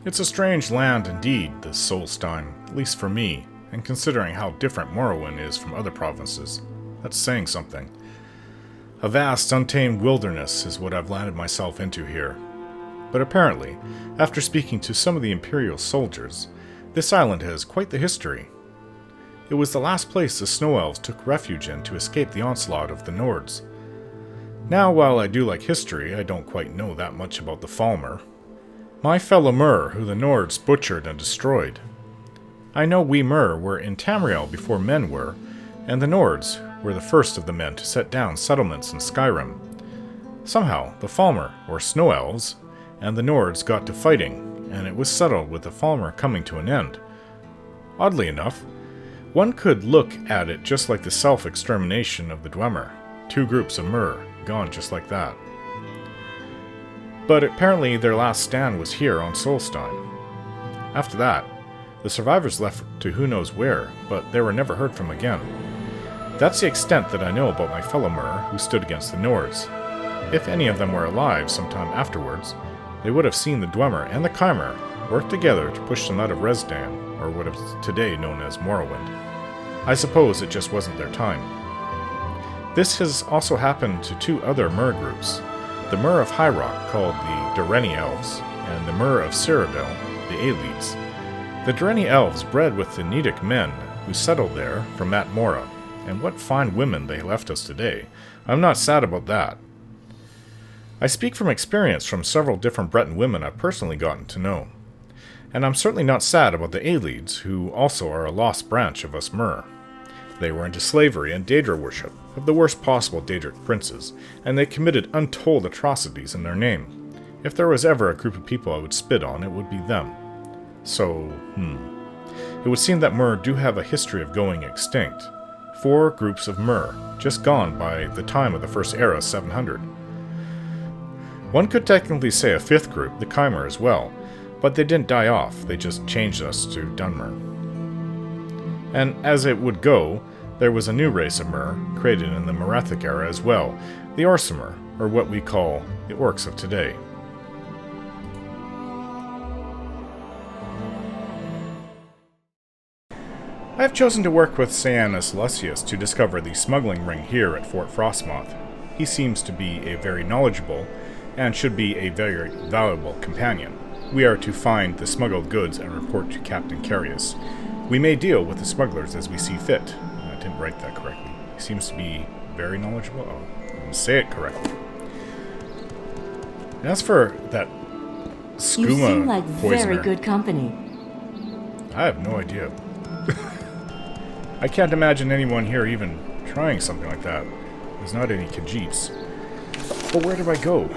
It's a strange land indeed, this Solstheim, at least for me, and considering how different Morrowind is from other provinces. That's saying something. A vast, untamed wilderness is what I've landed myself into here. But apparently, after speaking to some of the Imperial soldiers, this island has quite the history. It was the last place the Snow Elves took refuge in to escape the onslaught of the Nords. Now, while I do like history, I don't quite know that much about the Falmer. My fellow Mer, who the Nords butchered and destroyed. I know we Mer were in Tamriel before men were, and the Nords were the first of the men to set down settlements in Skyrim. Somehow, the Falmer, or Snow Elves, and the Nords got to fighting, and it was settled with the Falmer coming to an end. Oddly enough, one could look at it just like the self-extermination of the Dwemer. Two groups of Mer, gone just like that. But apparently their last stand was here on Solstheim. After that, the survivors left to who knows where, but they were never heard from again. That's the extent that I know about my fellow Mer who stood against the Nords. If any of them were alive sometime afterwards, they would have seen the Dwemer and the Chimer work together to push them out of Resdan, or what is today known as Morrowind. I suppose it just wasn't their time. This has also happened to two other Mer groups, the Mer of High Rock, called the Dureni Elves, and the Mer of Cyrodiil, the Aelids. The Dureni Elves bred with the Nedic men who settled there from Mat Mora, and what fine women they left us today. I'm not sad about that. I speak from experience from several different Breton women I've personally gotten to know. And I'm certainly not sad about the Aelids, who also are a lost branch of us Mer. They were into slavery and Daedra worship, of the worst possible Daedric princes, and they committed untold atrocities in their name. If there was ever a group of people I would spit on, it would be them. So, It would seem that Mer do have a history of going extinct. 4 groups of Mer, just gone by the time of the First Era 700. One could technically say a 5th group, the Chimer, as well, but they didn't die off, they just changed us to Dunmer. And as it would go, there was a new race of Mer, created in the Merethic era as well, the Orsimer, or what we call the Orcs of today. I have chosen to work with Cianus Lucius to discover the smuggling ring here at Fort Frostmoth. He seems to be a very knowledgeable, and should be a very valuable companion. We are to find the smuggled goods and report to Captain Carius. We may deal with the smugglers as we see fit. I didn't write that correctly. He seems to be very knowledgeable. Oh, I'm going to say it correctly. And as for that skooma You seem like poisoner, very good company. I have no idea. I can't imagine anyone here even trying something like that. There's not any Khajiits. But where do I go?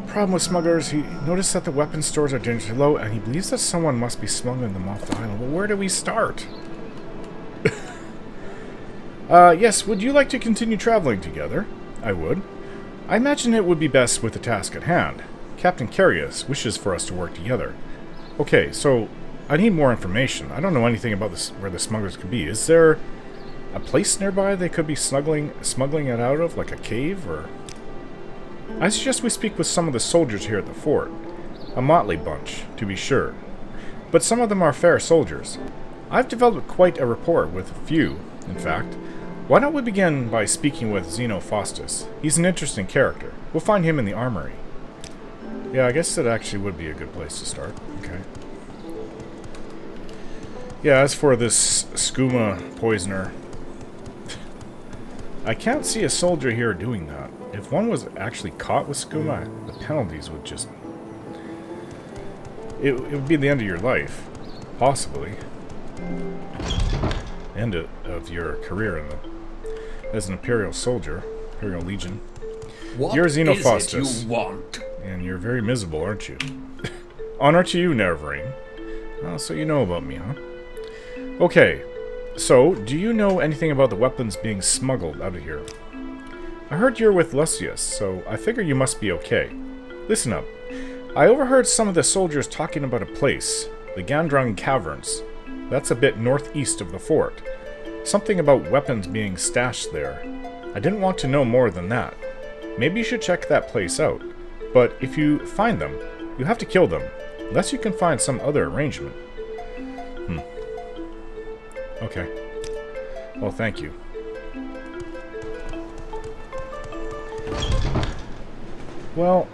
Problem with smugglers, he noticed that the weapon stores are dangerously low, and he believes that someone must be smuggling them off the island. Well, where do we start? Yes, would you like to continue traveling together? I would. I imagine it would be best with the task at hand. Captain Carius wishes for us to work together. Okay, so I need more information. I don't know anything about this, where the smugglers could be. Is there a place nearby they could be smuggling it out of, like a cave, or... I suggest we speak with some of the soldiers here at the fort. A motley bunch, to be sure. But some of them are fair soldiers. I've developed quite a rapport with a few, in fact. Why don't we begin by speaking with Zeno Faustus? He's an interesting character. We'll find him in the armory. Yeah, I guess that actually would be a good place to start. Okay. Yeah, as for this skooma poisoner, I can't see a soldier here doing that. If one was actually caught with skooma, the penalties would just... It would be the end of your life. Possibly. End of your career as an Imperial soldier. Imperial Legion. What You're Zeno is Faustus. it you want? And you're very miserable, aren't you? Honor to you, Neverine. Oh, so you know about me, huh? Okay, so, do you know anything about the weapons being smuggled out of here? I heard you're with Lucius, so I figure you must be okay. Listen up. I overheard some of the soldiers talking about a place, the Gandrung Caverns. That's a bit northeast of the fort. Something about weapons being stashed there. I didn't want to know more than that. Maybe you should check that place out. But if you find them, you have to kill them. Unless you can find some other arrangement. Okay. Well, thank you. Well,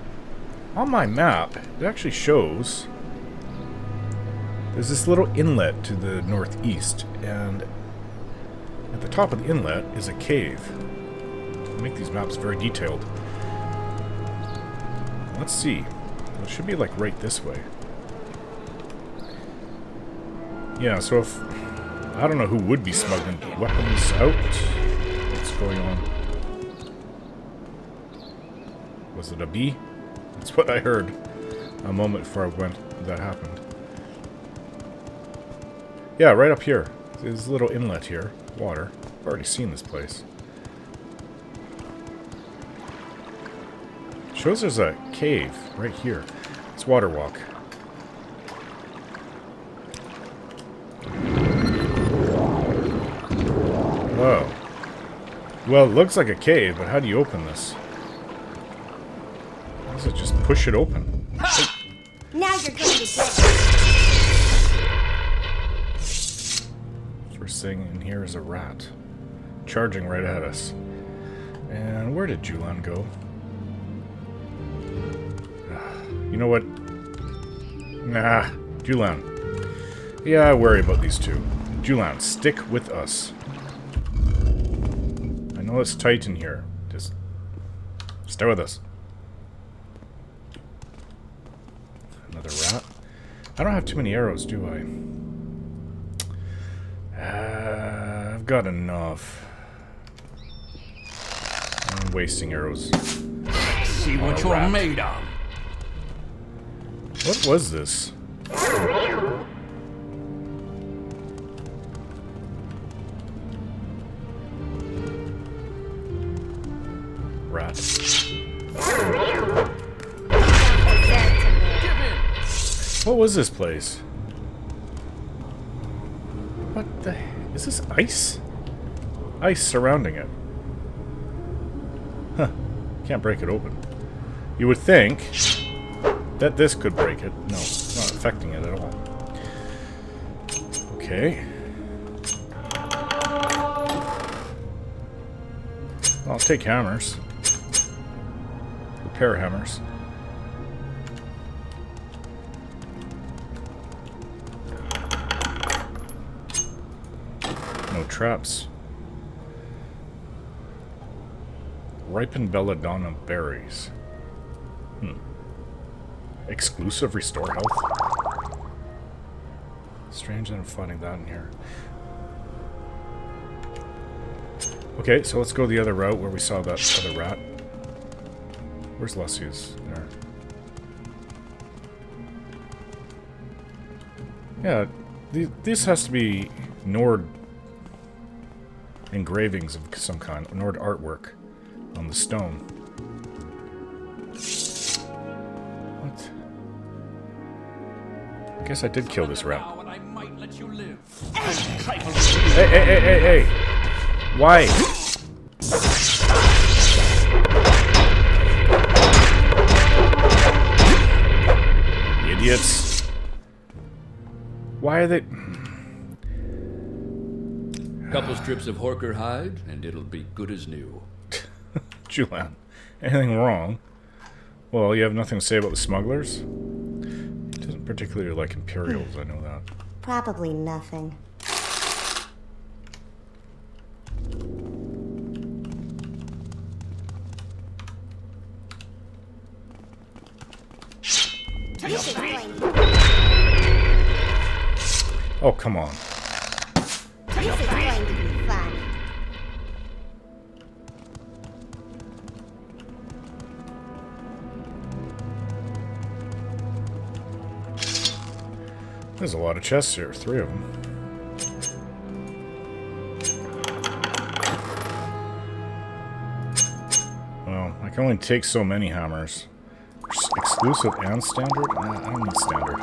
on my map, it actually shows there's this little inlet to the northeast, and at the top of the inlet is a cave. I'll make these maps very detailed. Let's see. It should be like right this way. Yeah, so if... I don't know who would be smuggling weapons out. What's going on? Was it a bee? That's what I heard a moment before that happened. Yeah, right up here. There's a little inlet here. Water. I've already seen this place. Shows there's a cave right here. It's water walk. Whoa. Well, it looks like a cave, but how do you open this? How does it just push it open? Now you're going to get First thing in here is a rat. Charging right at us. And where did Julan go? You know what? Nah, Julan. Yeah, I worry about these two. Julan, stick with us. I know it's tight in here. Just stay with us. Another rat. I don't have too many arrows, do I? I've got enough. I'm wasting arrows. See what you're made of. What was this? Rat. What was this place? What the... Is this ice? Ice surrounding it. Huh. Can't break it open. You would think that this could break it. No, it's not affecting it at all. Okay. I'll take hammers. Repair hammers. No traps. Ripened belladonna berries. Exclusive restore health? Strange that I'm finding that in here. Okay, so let's go the other route where we saw that other rat. Where's Lucius? There. Yeah, this has to be Nord engravings of some kind. Nord artwork on the stone. What? I guess I did kill this rat. Hey! Why? Idiots. Why are they... Couple strips of Horker hide, and it'll be good as new. Julan, anything wrong? Well, you have nothing to say about the smugglers? He doesn't particularly like Imperials, I know that. Probably nothing. Oh, come on. This is going to be fun. There's a lot of chests here, 3 of them. Well, I can only take so many hammers. Exclusive and standard? I don't need standard.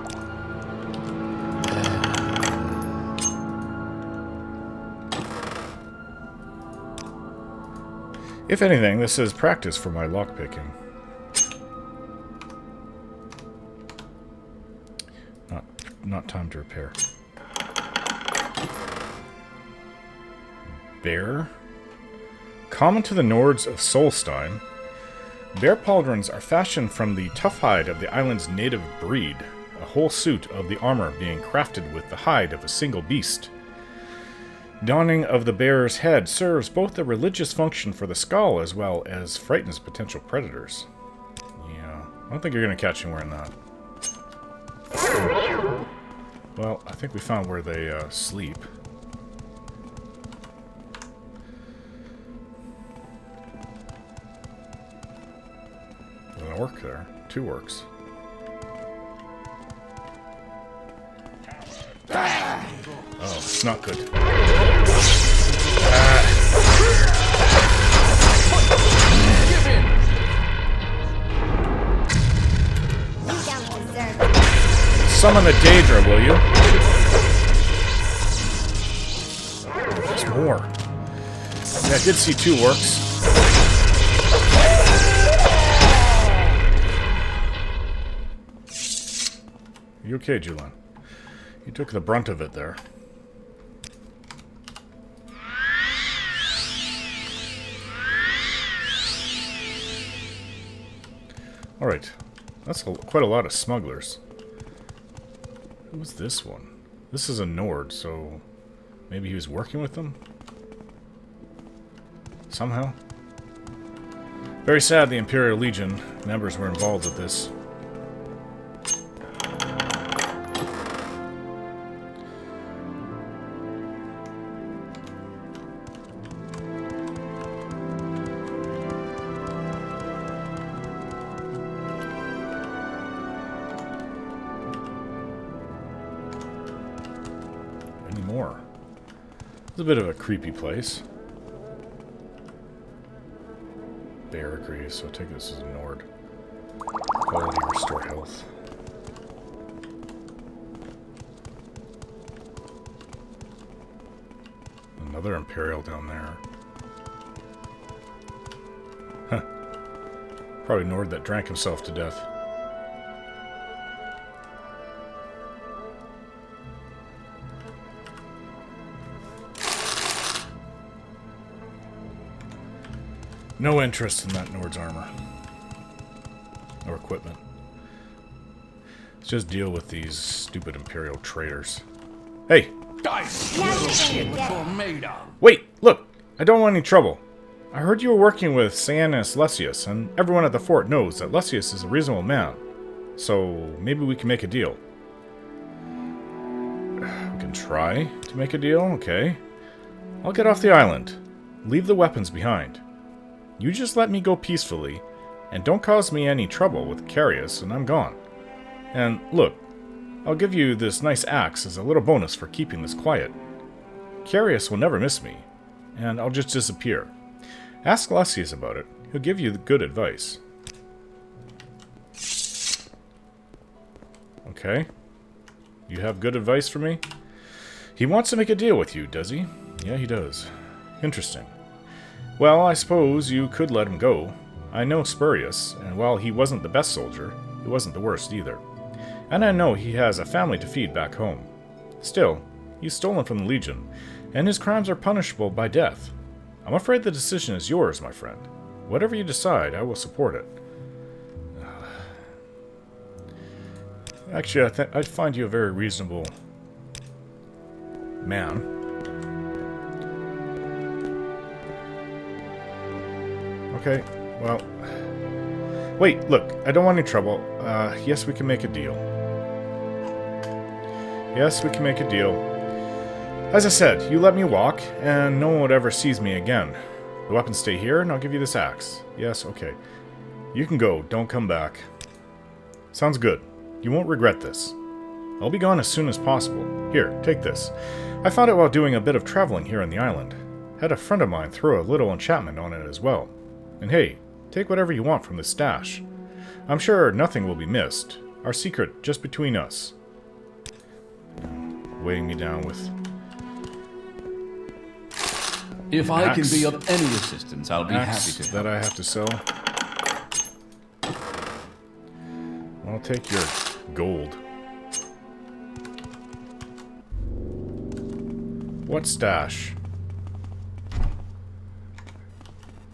If anything, this is practice for my lockpicking. Not time to repair. Bear. Common to the Nords of Solstheim, bear pauldrons are fashioned from the tough hide of the island's native breed, a whole suit of the armor being crafted with the hide of a single beast. Donning of the bear's head serves both a religious function for the skull as well as frightens potential predators. Yeah, I don't think you're going to catch me wearing that. Well, I think we found where they sleep. There's an orc there. 2 orcs. Oh, it's not good. Summon a Daedra, will you? There's more. Yeah, I did see 2 orcs. You okay, Julian? You took the brunt of it there. Alright. That's quite a lot of smugglers. Who's this one? This is a Nord, so maybe he was working with them? Somehow? Very sad the Imperial Legion members were involved with this. More. It's a bit of a creepy place. Bear agrees, so I take this as a Nord. Quality, restore health. Another Imperial down there. Huh. Probably Nord that drank himself to death. No interest in that Nord's armor. Or equipment. Let's just deal with these stupid Imperial traitors. Hey! Wait! Look! I don't want any trouble. I heard you were working with Cianus Lucius, and everyone at the fort knows that Lucius is a reasonable man. So, maybe we can make a deal. We can try to make a deal? Okay. I'll get off the island. Leave the weapons behind. You just let me go peacefully, and don't cause me any trouble with Carius, and I'm gone. And look, I'll give you this nice axe as a little bonus for keeping this quiet. Carius will never miss me, and I'll just disappear. Ask Lucius about it. He'll give you good advice. Okay. You have good advice for me? He wants to make a deal with you, does he? Yeah, he does. Interesting. Well, I suppose you could let him go. I know Spurius, and while he wasn't the best soldier, he wasn't the worst either. And I know he has a family to feed back home. Still, he's stolen from the Legion, and his crimes are punishable by death. I'm afraid the decision is yours, my friend. Whatever you decide, I will support it. Actually, I find you a very reasonable man. Okay, well... Wait, look, I don't want any trouble. Yes, we can make a deal. Yes, we can make a deal. As I said, you let me walk, and no one would ever seize me again. The weapons stay here, and I'll give you this axe. Yes, okay. You can go, don't come back. Sounds good. You won't regret this. I'll be gone as soon as possible. Here, take this. I found it while doing a bit of traveling here on the island. Had a friend of mine throw a little enchantment on it as well. And hey, take whatever you want from this stash. I'm sure nothing will be missed. Our secret just between us. Weighing me down with... If I can Axe. be of any assistance, I'll be happy Axe to help. that I have to sell. I'll take your gold. What stash?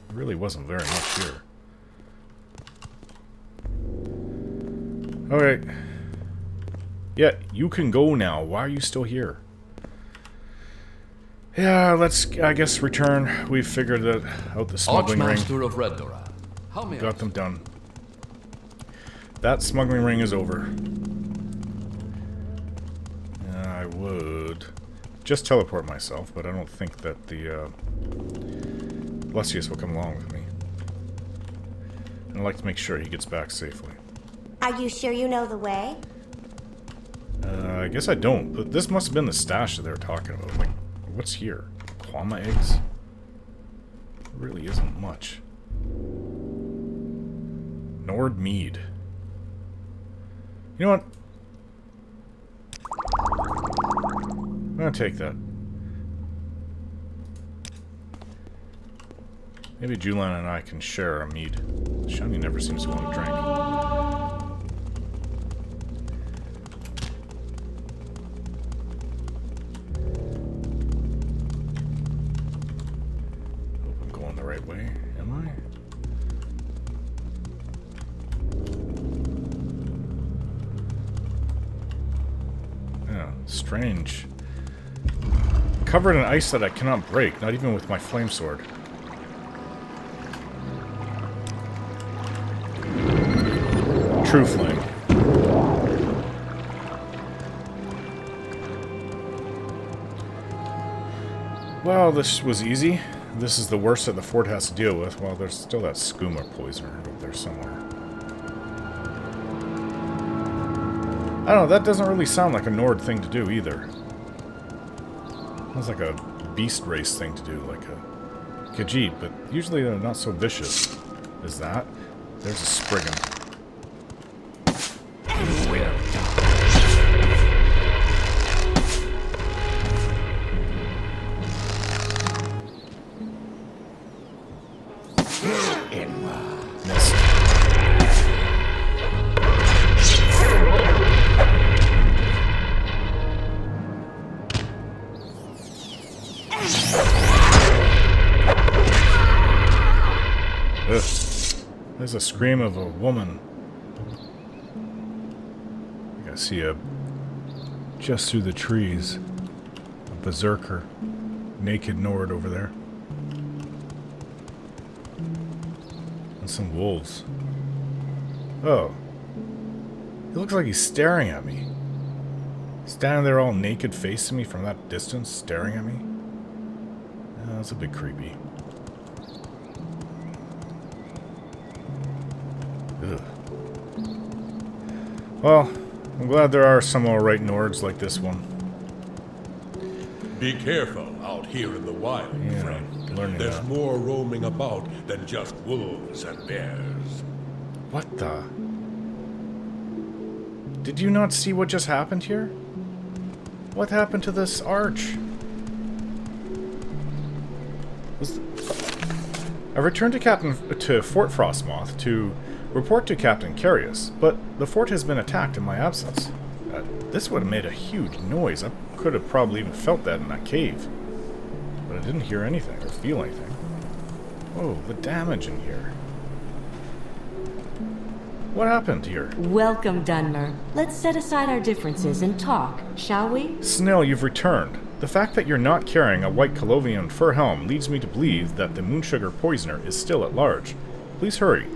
There really wasn't very much here. Alright. Yeah, you can go now. Why are you still here? Yeah, let's, I guess, return. We've figured out the smuggling ring. Archmaster of Redora. How may Got them done. That smuggling ring is over. I would just teleport myself, but I don't think that the Lucius will come along with me. And I'd like to make sure he gets back safely. Are you sure you know the way? I guess I don't, but this must have been the stash that they were talking about. Like, what's here? Quama eggs? There really isn't much. Nord mead. You know what? I'm gonna take that. Maybe Julian and I can share a mead. Shani never seems to want to drink. Hope I'm going the right way. Am I? Yeah, strange. Covered in ice that I cannot break, not even with my flame sword. True flame. Well, this was easy. This is the worst that the fort has to deal with. Well, there's still that skooma poisoner out there somewhere. I don't know, that doesn't really sound like a Nord thing to do either. Sounds like a beast race thing to do, like a Khajiit, but usually they're not so vicious as that. There's a Spriggan. Missed. Ugh. There's a scream of a woman. I see a... just through the trees. A berserker. Naked Nord over there. And some wolves. Oh. He looks like he's staring at me. Standing there all naked facing me from that distance, staring at me. That's a bit creepy. Ugh. Well, I'm glad there are some alright Nords like this one. Be careful out here in the wild, Yeah, friend. learning There's that. more roaming about than just wolves and bears. What the? Did you not see what just happened here? What happened to this arch? I returned to Fort Frostmoth to report to Captain Carius, but the fort has been attacked in my absence. This would have made a huge noise. I could have probably even felt that in that cave. But I didn't hear anything or feel anything. Whoa, the damage in here. What happened here? Welcome, Dunmer. Let's set aside our differences and talk, shall we? Snell, you've returned. The fact that you're not carrying a white Colovian fur helm leads me to believe that the Moonsugar poisoner is still at large. Please hurry.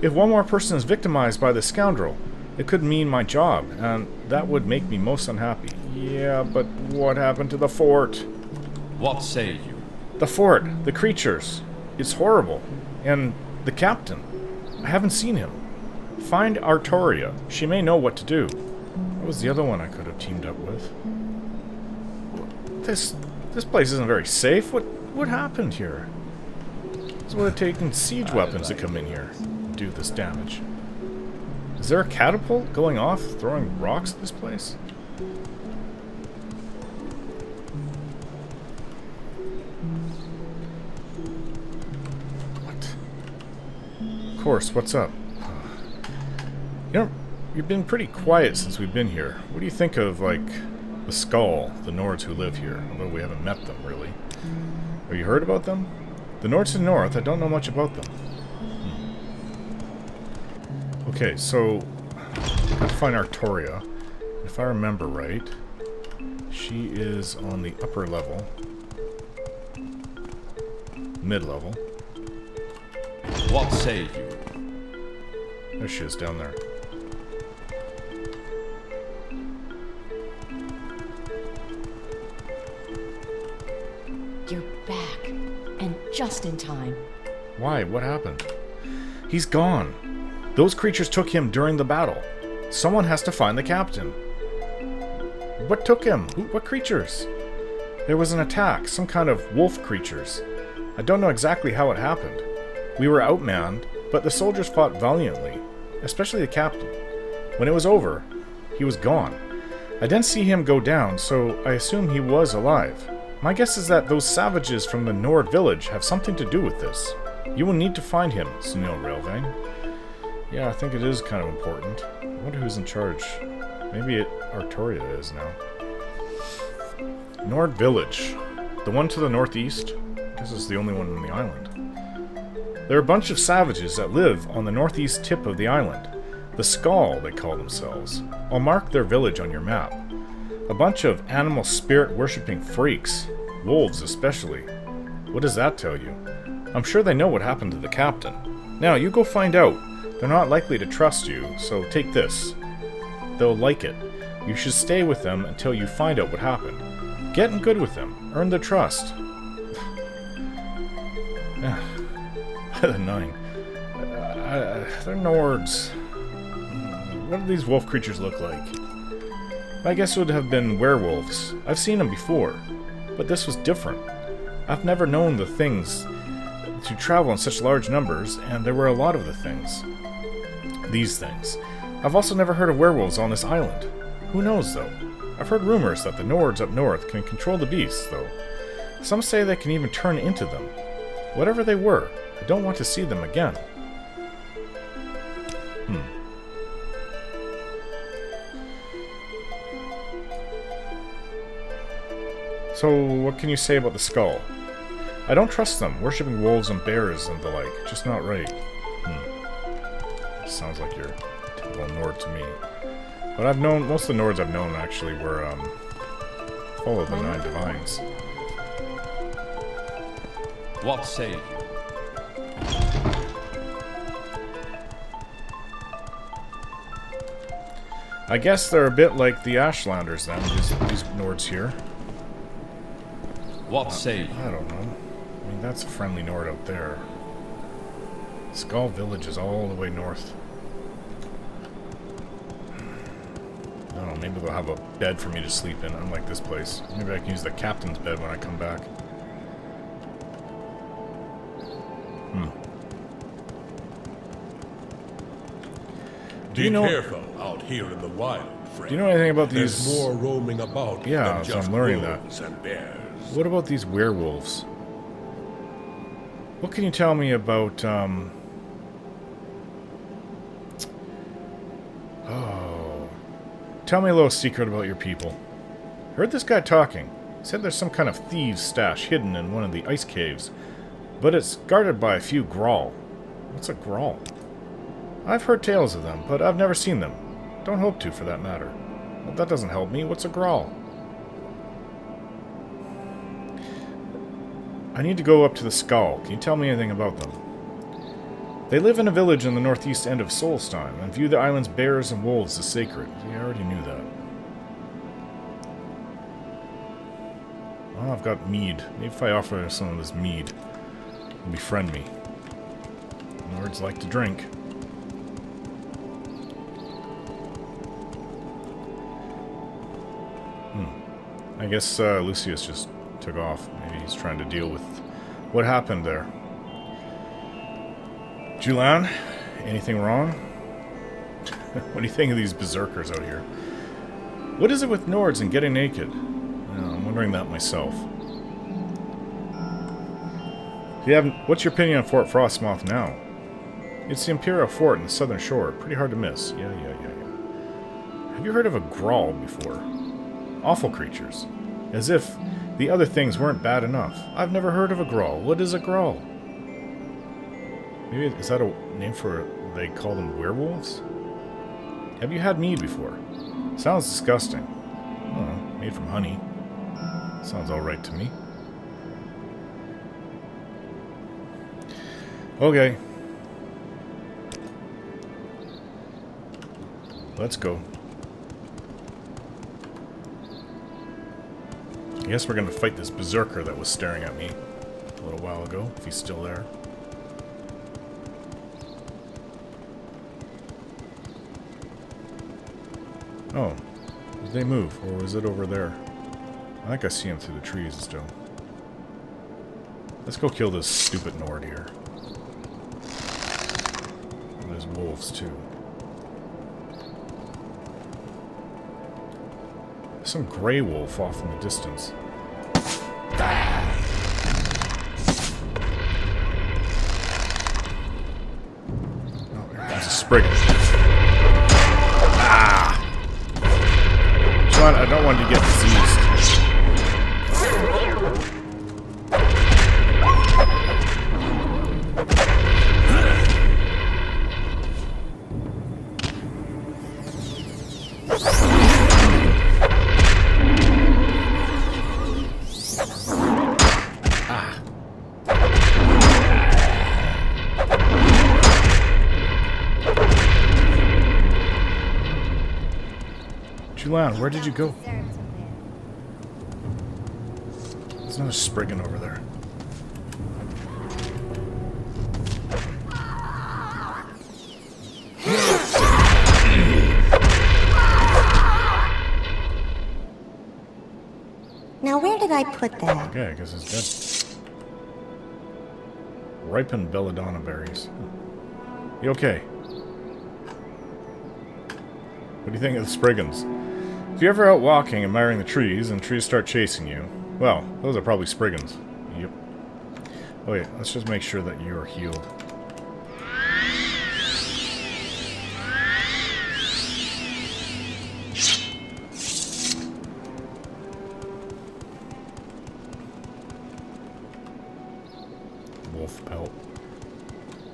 If one more person is victimized by this scoundrel, it could mean my job, and that would make me most unhappy. Yeah, but what happened to the fort? What say you? The fort, the creatures. It's horrible. And the captain. I haven't seen him. Find Artoria. She may know what to do. What was the other one I could have teamed up with? This place isn't very safe. What happened here? This would have taken siege weapons to come in here and do this damage. Is there a catapult going off, throwing rocks at this place? course. What's up? You know, you've been pretty quiet since we've been here. What do you think of, like, the Skull, the Nords who live here? Although we haven't met them, really. Have you heard about them? The Nords to the north, I don't know much about them. Okay, so... gotta find Artoria. If I remember right, she is on the upper level. Mid-level. What say you? There she is, down there. You're back. And just in time. Why? What happened? He's gone. Those creatures took him during the battle. Someone has to find the captain. What took him? What creatures? There was an attack, some kind of wolf creatures. I don't know exactly how it happened. We were outmanned, but the soldiers fought valiantly, especially the captain. When it was over, he was gone. I didn't see him go down, so I assume he was alive. My guess is that those savages from the Nord village have something to do with this. You will need to find him, Sunil Railvane. Yeah, I think it is kind of important. I wonder who's in charge. Maybe Artoria is now. Nord village. The one to the northeast? I guess it's the only one on the island. There are a bunch of savages that live on the northeast tip of the island. The Skull, they call themselves. I'll mark their village on your map. A bunch of animal spirit worshipping freaks. Wolves especially. What does that tell you? I'm sure they know what happened to the captain. Now, you go find out. They're not likely to trust you, so take this. They'll like it. You should stay with them until you find out what happened. Get in good with them. Earn their trust. The 9. They're Nords. What do these wolf creatures look like? I guess it would have been werewolves. I've seen them before, but this was different. I've never known the things to travel in such large numbers, and there were a lot of the things. These things. I've also never heard of werewolves on this island. Who knows, though? I've heard rumors that the Nords up north can control the beasts, though. Some say they can even turn into them. Whatever they were, I don't want to see them again. So, what can you say about the Skull? I don't trust them, worshipping wolves and bears and the like. Just not right. Sounds like you're typical Nord to me. But I've known, most of the Nords I've known actually were, follow the 9 divines. What say you? I guess they're a bit like the Ashlanders then, these Nords here. What say you? I don't know. I mean, that's a friendly Nord out there. Skull Village is all the way north. I don't know, maybe they'll have a bed for me to sleep in, unlike this place. Maybe I can use the captain's bed when I come back. Be careful out here in the wild, friend. Do you know anything about these... There's more roaming about Yeah, than so just I'm learning wolves and bears. What about these werewolves? What can you tell me about, Oh. Tell me a little secret about your people. Heard this guy talking. Said there's some kind of thieves' stash hidden in one of the ice caves, but it's guarded by a few Grawl. What's a Grawl? I've heard tales of them, but I've never seen them. Don't hope to, for that matter. Well, that doesn't help me. What's a Grawl? I need to go up to the Skull. Can you tell me anything about them? They live in a village in the northeast end of Solstheim, and view the island's bears and wolves as sacred. Yeah, I already knew that. Oh, I've got mead. Maybe if I offer some of this mead, they'll befriend me. Nords like to drink. I guess Lucius just took off. Maybe he's trying to deal with what happened there. Julian, anything wrong? What do you think of these berserkers out here? What is it with Nords and getting naked? I'm wondering that myself. What's your opinion on Fort Frostmoth now? It's the Imperial Fort in the southern shore. Pretty hard to miss. Yeah. Have you heard of a Grawl before? Awful creatures. As if the other things weren't bad enough. I've never heard of a Grawl. What is a Grawl? Maybe, is that a name for, they call them werewolves? Have you had mead before? Sounds disgusting. Oh, made from honey. Sounds alright to me. Okay. Let's go. I guess we're gonna fight this berserker that was staring at me a little while ago, if he's still there. Oh, did they move, or was it over there? I think I see him through the trees still. Let's go kill this stupid Nord here. And there's wolves too. Some gray wolf off in the distance. Oh, here comes a Spriggan. Ah! John, I don't want to get diseased. Julian, where did you go? There's another Spriggan over there. Now where did I put that? Okay, I guess it's dead. Ripened belladonna berries. You okay? What do you think of the Spriggans? If you're ever out walking, admiring the trees, and trees start chasing you, well, those are probably Spriggans. Yep. Oh wait, let's just make sure that you are healed. Wolf pelt.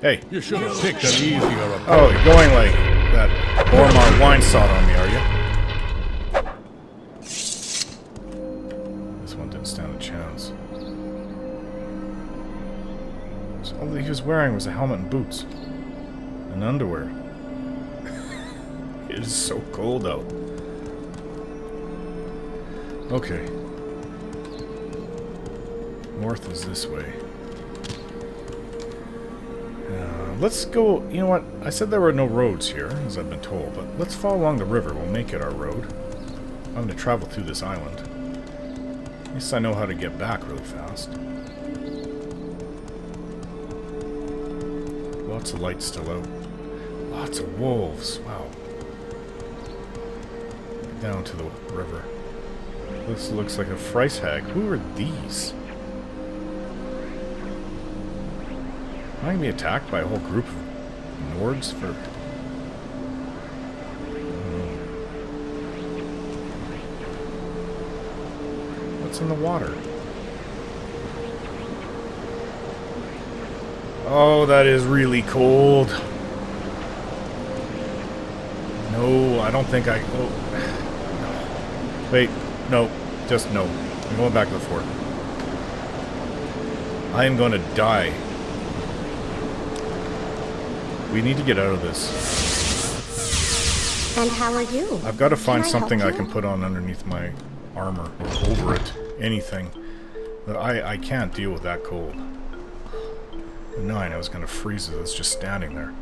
Hey! You should have picked an easier approach. Oh, you're going like that Ormar wine sod on me, are you? This one didn't stand a chance. So all he was wearing was a helmet and boots. And underwear. It is so cold out. Okay. North is this way. Let's go, you know what, I said there were no roads here, as I've been told, but let's follow along the river, we'll make it our road. I'm going to travel through this island. At least I know how to get back really fast. Lots of light still out. Lots of wolves, wow. Down to the river. This looks like a Frice hag. Who are these? Am I going to be attacked by a whole group of Nords for... What's in the water? Oh, that is really cold. No, I don't think I... Oh. No. Wait, no. Just no. I'm going back to the fort. I am going to die. We need to get out of this. And how are you? I've got to find Can I something help I you? can put on underneath my armor, or over it. Anything. But I can't deal with that cold. At 9, I was going to freeze it. It's just standing there.